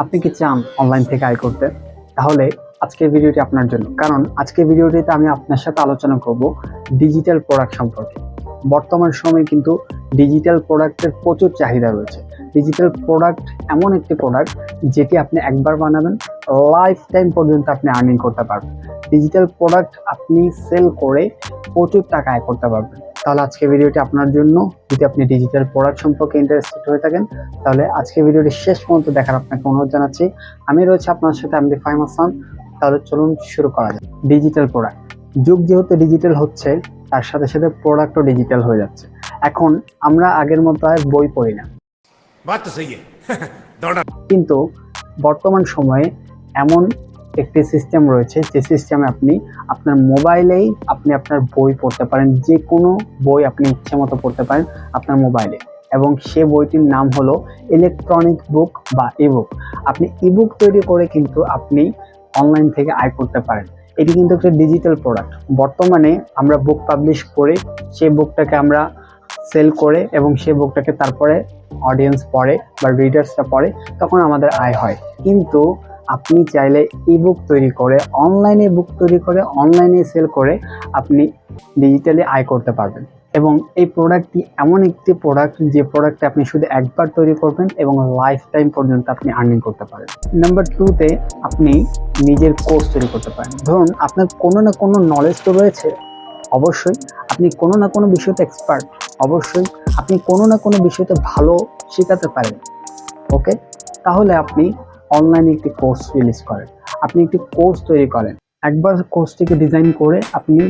আপনি কি চান অনলাইন থেকে আয় করতে? তাহলে আজকের ভিডিওটি আপনার জন্য। কারণ আজকের ভিডিওটিতে আমি আপনার সাথে আলোচনা করব ডিজিটাল প্রোডাক্ট সম্পর্কে। বর্তমান সময়ে কিন্তু ডিজিটাল প্রোডাক্টের প্রচুর চাহিদা রয়েছে। ডিজিটাল প্রোডাক্ট এমন একটি প্রোডাক্ট যেটি আপনি একবার বানাবেন, লাইফ টাইম পর্যন্ত আপনি আর্নিং করতে পারবেন। ডিজিটাল প্রোডাক্ট আপনি সেল করে প্রচুর টাকা আয় করতে পারবেন। তাহলে আজকে ভিডিওটি আপনার জন্য। যদি আপনি ডিজিটাল প্রোডাক্ট সম্পর্কে ইন্টারেস্টেড হয়ে থাকেন তাহলে আজকে ভিডিওটি শেষ পর্যন্ত দেখার আপনাকে অনুরোধ জানাচ্ছি। আমি রয়েছে আপনার সাথে, আমি ফাহিম হাসান। তাহলে চলুন শুরু করা যাক। ডিজিটাল প্রোডাক্ট যুগ যেহেতু ডিজিটাল হচ্ছে, তার সাথে সাথে প্রোডাক্টও ডিজিটাল হয়ে যাচ্ছে। এখন আমরা আগের মতো আর বই পড়ি না, কিন্তু বর্তমান সময়ে এমন একটি সিস্টেম রয়েছে যে সিস্টেমে আপনি আপনার মোবাইলেই আপনি আপনার বই পড়তে পারেন। যে কোনো বই আপনি ইচ্ছে মতো পড়তে পারেন আপনার মোবাইলে, এবং সে বইটির নাম হলো ইলেকট্রনিক বুক বা ইবুক। আপনি ইবুক তৈরি করে কিন্তু আপনি অনলাইন থেকে আয় করতে পারেন। এটি কিন্তু একটা ডিজিটাল প্রোডাক্ট। বর্তমানে আমরা বুক পাবলিশ করে সেই বুকটাকে আমরা সেল করে এবং সেই বুকটাকে তারপরে অডিয়েন্স পড়ে বা রিডার্সরা পড়ে, তখন আমাদের আয় হয়। কিন্তু আপনি চাইলে ইবুক তৈরি করে অনলাইনে বুক তৈরি করে অনলাইনে সেল করে আপনি ডিজিটালি আয় করতে পারবেন। এবং এই প্রোডাক্টটি এমন একটি প্রোডাক্ট যে প্রোডাক্টে আপনি শুধু একবার তৈরি করবেন এবং লাইফ টাইম পর্যন্ত আপনি আর্নিং করতে পারেন। নাম্বার 2তে আপনি নিজের কোর্স তৈরি করতে পারেন। ধরুন আপনার কোনো না কোনো নলেজ তো রয়েছে, অবশ্যই আপনি কোনো না কোনো বিষয়তে এক্সপার্ট, অবশ্যই আপনি কোনো না কোনো বিষয়তে ভালো শেখাতে পারেন। ওকে, তাহলে আপনি অনলাইনে একটি কোর্স রিলিজ করেন, আপনি একটি কোর্স তৈরি করেন। একবার কোর্সটিকে ডিজাইন করে আপনি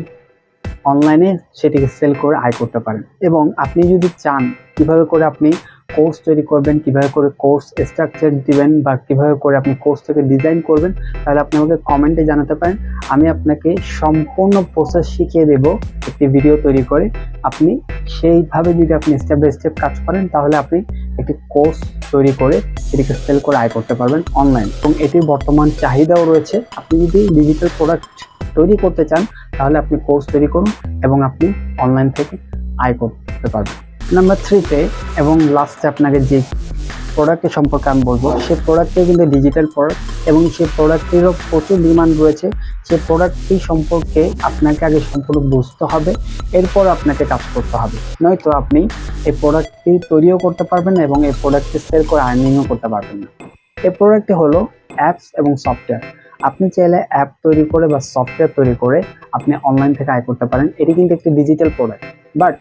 অনলাইনে সেটিকে সেল করে আয় করতে পারেন। এবং আপনি যদি চান কিভাবে করে আপনি কোর্স তৈরি করবেন, কিভাবে করে কোর্স স্ট্রাকচার দিবেন বা কিভাবে করে আপনি কোর্সটাকে ডিজাইন করবেন, তাহলে আপনি আমাকে কমেন্টে জানাতে পারেন। আমি আপনাকে সম্পূর্ণ প্রসেস শিখিয়ে দেব একটি ভিডিও তৈরি করে। আপনি সেইভাবে যদি আপনি স্টেপ বাই স্টেপ কাজ করেন তাহলে আপনি একটি কোর্স তৈরি করে সেটিকে সেল করে আয় করতে পারবেন অনলাইন। এবং এটির বর্তমান চাহিদাও রয়েছে। আপনি যদি ডিজিটাল প্রোডাক্ট তৈরি করতে চান তাহলে আপনি কোর্স তৈরি করুন এবং আপনি অনলাইন থেকে আয় করতে পারবেন। নাম্বার 3তে এবং লাস্টে আপনাকে যে প্রোডাক্টের সম্পর্কে আমি বলবো, সেই প্রোডাক্টটি কিন্তু ডিজিটাল প্রোডাক্ট এবং সেই প্রোডাক্টেরও প্রচুর ডিমান্ড রয়েছে। সেই প্রোডাক্টটি সম্পর্কে আপনাকে আগে সম্পূর্ণ বুঝতে হবে, এরপর আপনাকে কাজ করতে হবে। নয়তো আপনি এই প্রোডাক্টটি তৈরিও করতে পারবেন না এবং এই প্রোডাক্টটি সেল করে আর্নিংও করতে পারবেন না। এই প্রোডাক্টটি হলো অ্যাপস এবং সফটওয়্যার। আপনি চাইলে অ্যাপ তৈরি করে বা সফটওয়্যার তৈরি করে আপনি অনলাইন থেকে আয় করতে পারেন। এটি কিন্তু একটি ডিজিটাল প্রোডাক্ট, বাট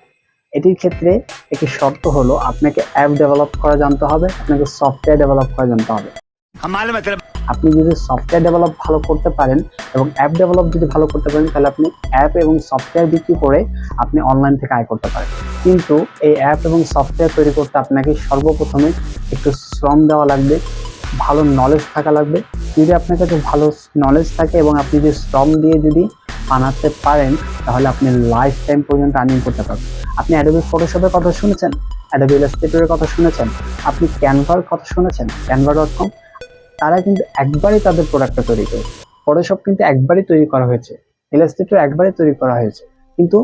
এটির ক্ষেত্রে একটি শর্ত হলো আপনাকে অ্যাপ ডেভেলপ করা জানতে হবে, আপনাকে সফটওয়্যার ডেভেলপ করা জানতে হবে। আপনি যদি সফটওয়্যার ডেভেলপ ভালো করতে পারেন এবং অ্যাপ ডেভেলপ যদি ভালো করতে পারেন তাহলে আপনি অ্যাপ এবং সফটওয়্যার বিক্রি করে আপনি অনলাইন থেকে আয় করতে পারেন। কিন্তু এই অ্যাপ এবং সফটওয়্যার তৈরি করতে আপনাকে সর্বপ্রথমে একটু শ্রম দেওয়া লাগবে, ভালো নলেজ থাকা লাগবে। যদি আপনার কাছে ভালো নলেজ থাকে এবং আপনি যদি শ্রম দিয়ে যদি বানাতে পারেন তাহলে আপনি লাইফ টাইম পর্যন্ত আর্নিং করতে পারবেন। আপনি অ্যাডোবি ফটোশপের কথা শুনেছেন, অ্যাডোবি ইলাস্ট্রেটরের কথা শুনেছেন, আপনি ক্যানভার কথা শুনেছেন, canva.com। তারা কিন্তু একবারই তাদের প্রোডাক্টটা তৈরি করেছে। ফটোশপ কিন্তু একবারই তৈরি করা হয়েছে, ইলাস্ট্রেটর একবারই তৈরি করা হয়েছে। কিন্তু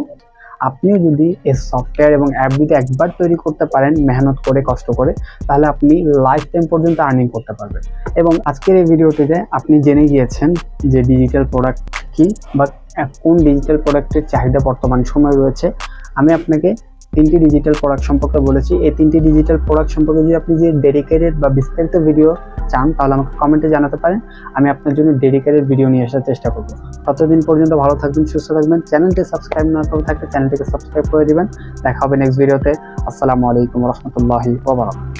আপনিও যদি এই সফটওয়্যার এবং অ্যাপ যদি একবার তৈরি করতে পারেন মেহনত করে, কষ্ট করে, তাহলে আপনি লাইফ টাইম পর্যন্ত আর্নিং করতে পারবেন। এবং আজকের এই ভিডিওটিতে আপনি জেনে গিয়েছেন যে ডিজিটাল প্রোডাক্ট কি বা কোন ডিজিটাল প্রোডাক্টের চাহিদা বর্তমান সময়ে রয়েছে। আমি আপনাকে 3টি ডিজিটাল প্রোডাক্ট সম্পর্কে বলেছি। এই 3টি ডিজিটাল প্রোডাক্ট সম্পর্কে যদি আপনি যে ডেডিকেটেড বা বিস্তারিত ভিডিও চান তাহলে আমাকে কমেন্টে জানাতে পারেন। আমি আপনার জন্য ডেডিকেটেড ভিডিও নিয়ে আসার চেষ্টা করব। ততদিন পর্যন্ত ভালো থাকবেন, সুস্থ থাকবেন। চ্যানেলটি সাবস্ক্রাইব না করে থাকলে চ্যানেলটিকে সাবস্ক্রাইব করে দিবেন। দেখা হবে নেক্সট ভিডিওতে। আসসালামু আলাইকুম ওয়া রাহমাতুল্লাহি ওয়া বারাকাতুহু।